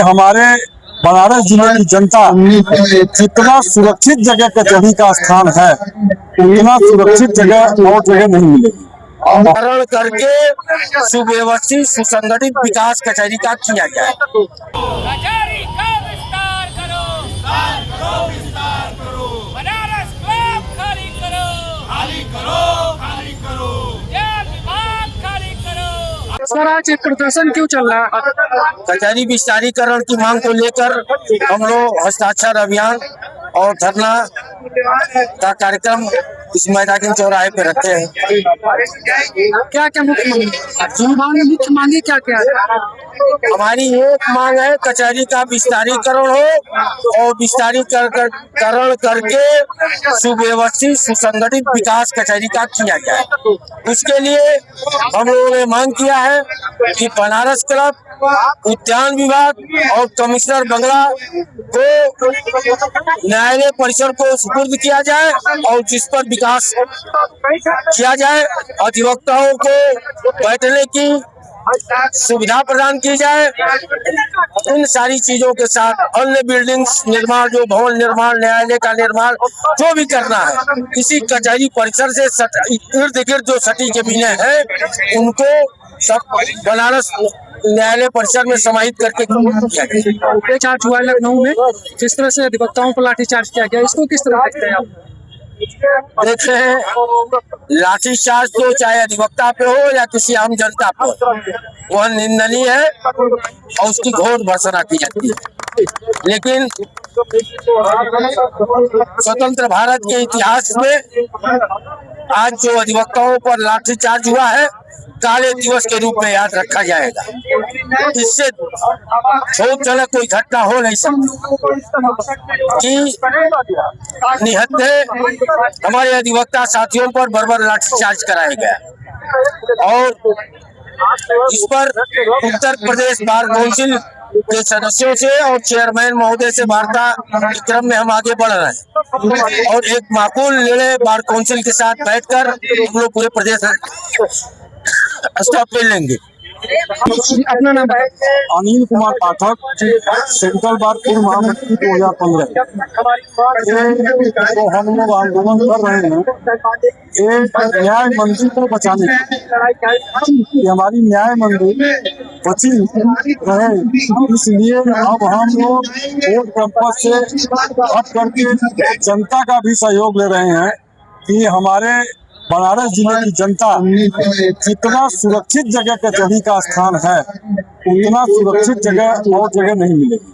हमारे बनारस जिले की जनता जितना सुरक्षित जगह कचहरी का स्थान है, उतना सुरक्षित जगह और जगह नहीं मिलेगी। करण करके सुव्यवस्थित सुसंगठित विकास कचहरी का किया जाए। कचहरी का विस्तार करो, विस्तार करो। बनारस क्लब खाली करो, खाली करो, खाली करो। जेल विभाग खाली करो। सर, आज एक प्रदर्शन क्यों चल रहा है? कचहरी विस्तारीकरण की मांग को लेकर हम लोग हस्ताक्षर अभियान और धरना का कार्यक्रम इस मैदानी चौराहे पे रखते हैं। क्या क्या मुख्य मांगे क्या क्या है? हमारी एक मांग है कचहरी का विस्तारीकरण हो और विस्तारीकरण करके सुव्यवस्थित सुसंगठित विकास कचहरी का किया जाए। उसके लिए हम लोगों ने मांग किया है कि बनारस क्लब, उद्यान विभाग और कमिश्नर बंगला को न्यायालय परिसर को सुपुर्द किया जाए और जिस पर विकास किया जाए। अधिवक्ताओं को बैठने की सुविधा प्रदान की जाए। इन सारी चीजों के साथ अन्य बिल्डिंग्स निर्माण, जो भवन निर्माण, न्यायालय का निर्माण जो भी करना है, इसी कचहरी परिसर से इर्द गिर्द जो सटी जमीनें हैं उनको सब बनारस न्यायालय परिसर में समाहित करके लाठीचार्ज हुआ लखनऊ में, जिस तरह से अधिवक्ताओं पर लाठीचार्ज किया गया, इसको किस तरह देखते हैं आप? देखते हैं, लाठीचार्ज तो चाहे अधिवक्ता पे हो या किसी आम जनता पे, वह निंदनीय है और उसकी घोर भर्त्सना की जाती है। लेकिन स्वतंत्र भारत के इतिहास में आज जो अधिवक्ताओं पर लाठीचार्ज हुआ है, काले दिवस के रूप में याद रखा जाएगा। इससे शोकजनक कोई घटना हो नहीं सकती कि निहत्थे हमारे अधिवक्ता साथियों पर बर्बर लाठीचार्ज कराया गया। और इस पर उत्तर प्रदेश बार काउंसिल के सदस्यों से और चेयरमैन महोदय से वार्ता के क्रम में हम आगे बढ़ रहे हैं और एक माकूल निर्णय बार काउंसिल के साथ बैठकर हम लोग पूरे प्रदेश स्टॉप ले लेंगे। अपना नाम है? अनिल कुमार पाठक, सेंट्रल बार पूर्व महामंत्री 2015। तो हम लोग आंदोलन कर रहे हैं एक न्याय मंदिर को बचाने की, हमारी न्याय मंदिर बची रहे। इसलिए अब हम लोग वोट कैंपस से हट करके जनता का भी सहयोग ले रहे हैं कि हमारे बनारस जिले की जनता जितना सुरक्षित जगह कचहरी का स्थान है, उतना सुरक्षित जगह और जगह नहीं मिलेगी।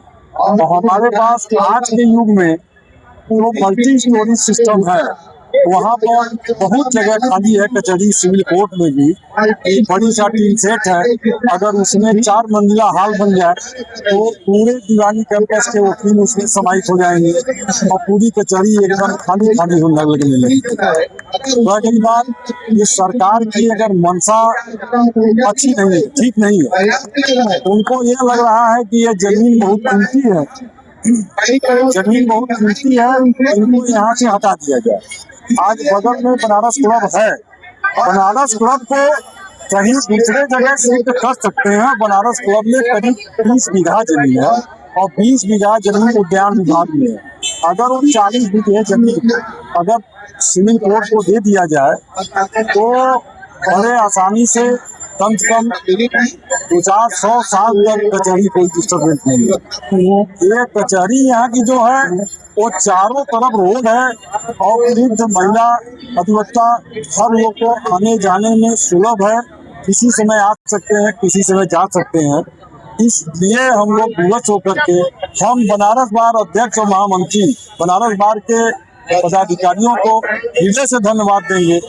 तो हमारे पास आज के युग में वो मल्टी स्टोरी सिस्टम है, वहाँ पर बहुत जगह खाली है। कचहरी सिविल कोर्ट में भी एक बड़ी सा टीन सेट है, अगर उसमें 4 मंजिला हॉल बन जाए तो पूरे दीवानी कैंपस के वकील उसमें समाहित हो जाएंगे और पूरी कचहरी एकदम खाली खाली होने लगने लगेगी। रही बात, ये सरकार की अगर मंशा अच्छी नहीं है, ठीक नहीं है, उनको ये लग रहा है कि ये जमीन बहुत कीमती है, जमीन बहुत कीमती है, इनको यहाँ से हटा दिया जाए। आज बगल में बनारस क्लब है, बनारस क्लब को कहीं दूसरे जगह शिफ्ट कर सकते हैं। बनारस क्लब में करीब 30 बीघा जमीन है और 20 बीघा जमीन उद्यान विभाग में है। अगर वो 40 बीघे जमीन अगर सिविल कोर्ट को दे दिया जाए तो बड़े आसानी से कम से कम 200-100 साल तक कचहरी कोई डिस्टर्बेंस नहीं है। ये कचहरी यहाँ की जो है वो चारों तरफ रोड है और वृद्ध, महिला, अधिवक्ता हर लोग को आने जाने में सुलभ है। किसी समय आ सकते हैं, किसी समय जा सकते हैं। इसलिए हम लोग विवश होकर के हम बनारस बार अध्यक्ष और महामंत्री बनारस बार के पदाधिकारियों को हृदय से धन्यवाद देंगे।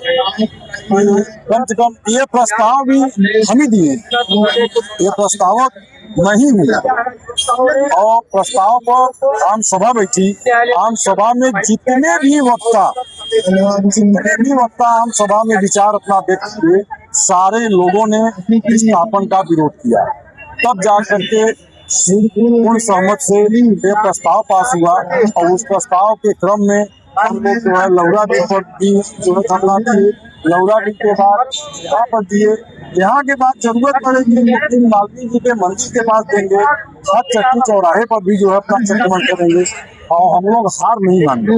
कम से कम ये प्रस्ताव भी हम ही दिए, ये प्रस्तावक नहीं हुआ और प्रस्ताव पर आम सभा बैठी। आम सभा में जितने भी वक्ता आम सभा में विचार अपना व्यक्त किए, सारे लोगों ने इस स्थापन का विरोध किया। तब जा करके पूर्ण सहमत से ये प्रस्ताव पास हुआ और उस प्रस्ताव के क्रम में हम लोग जो है लौरा डीह पर भी जो है धरना दिए, लौरा डीह के बाद यहाँ पर दिए यहाँ के बाद जरूरत पड़ेगी मुस्लिम वाल्मीकि जी के मंदिर के पास देंगे, हर चक्की चौराहे पर भी जो है अपना चक्कर करेंगे और हम लोग हार नहीं मानेंगे।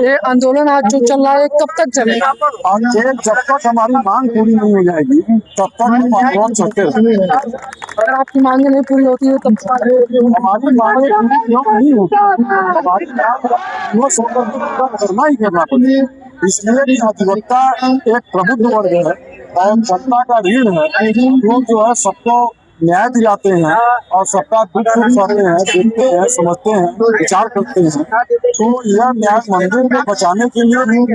ये आंदोलन आज जो चल रहा है कब तक चलेगा? और जब तक हमारी मांग पूरी नहीं हो जाएगी तब तक हम आंदोलन चलते रहेंगे। अगर आपकी मांगे नहीं पूरी होती है तब हमारी मांगे पूरी क्यों नहीं होती, हमारी मांग वो सुनकर पूरा करना ही करना पड़ेगा। इसलिए कि अधिवक्ता एक प्रबुद्ध वर्ग है और जनता का ऋण है। लोग जो है सबको न्याय दिलाते हैं और सबका दुख सुख सहते हैं, देखते हैं, समझते हैं, विचार करते हैं। तो यह न्याय मंदिर को बचाने के लिए हम लोग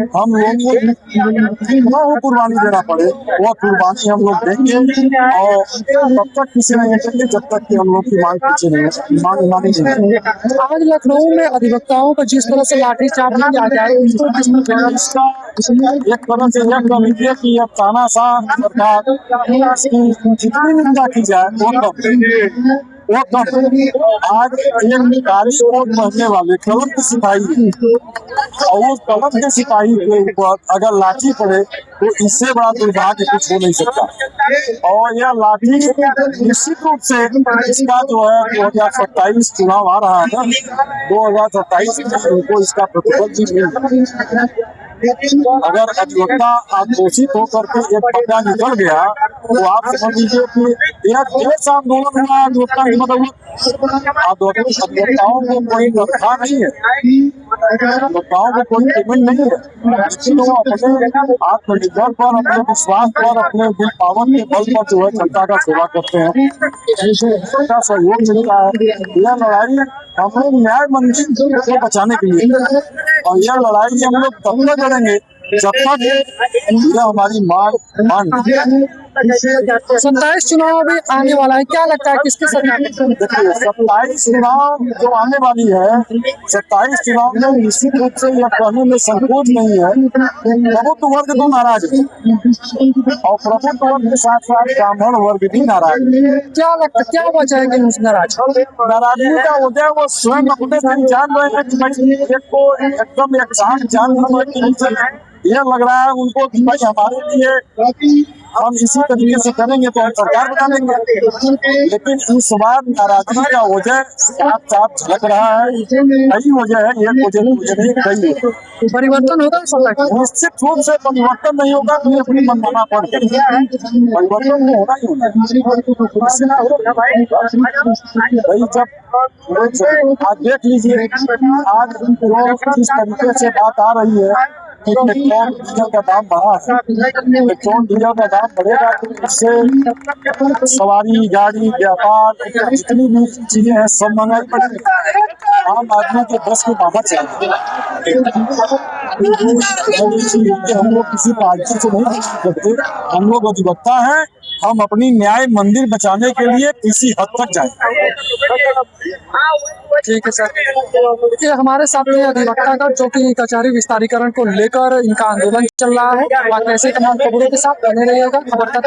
को वो कुर्बानी देना पड़े, वह कुर्बानी हम लोग देंगे और तब तक किसी नहीं देंगे जब तक कि हम लोग की मांग पीछे नहीं मानी जाए। आज लखनऊ में अधिवक्ताओं पर जिस तरह से लाठीचार्ज किया जाए इसका एक तरह से यह कह लीजिए कि अब तानाशाह सरकार इसकी जितनी निंदा की जाए वो कम। आज एक काली कोट पहनने वाले कलम के सिपाही और वो कलम के सिपाही के ऊपर अगर लाठी पड़े तो इससे बड़ा दुर्भाग्य कुछ हो नहीं सकता। और यह लाठी निश्चित रूप से इसका जो है 2027 चुनाव आ रहा है ना, 2027 में उनको इसका प्रतिफल भी मिल। अगर अधिवक्ता आक्रोशित होकर के एक पक्का निकल गया तो आप समझ लीजिए कि यह देश आंदोलन हुआ अधिवक्ता की मदद। अधिवक्ताओं को कोई तनख्वाह नहीं है, अधिवक्ताओं को कोई पेमेंट नहीं है, लेकिन वो अपने आत्मनिर्भर पर, अपने विश्वास पर, अपने दिल पावन के बल पर जो है जनता का सेवा करते हैं, उनका सहयोग मिलता है। यह लड़ाई हम लोग न्याय मंदिर को बचाने के लिए, और यह लड़ाई हम लोग तब तक लड़ेंगे जब तक यह हमारी मांग। 27 चुनाव अभी आने वाला है, क्या लगता है किसके सरकार? देखिए 27 चुनाव जो आने वाली है, 27 चुनाव में निश्चित रूप से यह कहने में संकोच नहीं है, प्रबुद्ध वर्ग तो नाराज है और प्रबुद्ध वर्ग के साथ साथ ब्राह्मण वर्ग भी नाराज है। क्या लगता है क्या वजह है कि नाराजगी का वजह वो स्वयं अपने से जान रहे हैं कि भाई को एकदम एग्जैक्ट जान यह लग रहा है उनको कि भाई हमारे लिए हम इसी तरीके से करेंगे तो हम सरकार बना देंगे। लेकिन इस बार नाराजगी का वजह साफ साफ झलक रहा है, कई वजह है, एक वजह नहीं कई वजह। परिवर्तन होगा निश्चित रूप से परिवर्तन नहीं होगा तो अपनी मनमाना पड़ जाएगा, परिवर्तन तो होना ही होना। भाई जब आज देख लीजिए आज जिस तरीके से बात आ रही है कि पेट्रोल डीजल का दाम बढ़ा है, पेट्रोल डीजल का दाम बढ़ेगा तो इससे सवारी गाड़ी व्यापार जितनी भी चीजें हैं सब महंगाई पड़ेगी। आम आदमी के बस के बाहर चलेंगे। हम लोग किसी पार्टी से नहीं करते, हम लोग अधिवक्ता हैं, हम अपनी न्याय मंदिर बचाने के लिए किसी हद तक जाएंगे। ठीक है सर, ये हमारे साथ में अधिवक्ता का जो कि कचहरी विस्तारीकरण को लेकर इनका आंदोलन चल रहा है। बाकी ऐसे तमाम खबरों के साथ बने रहिएगा खबर तक।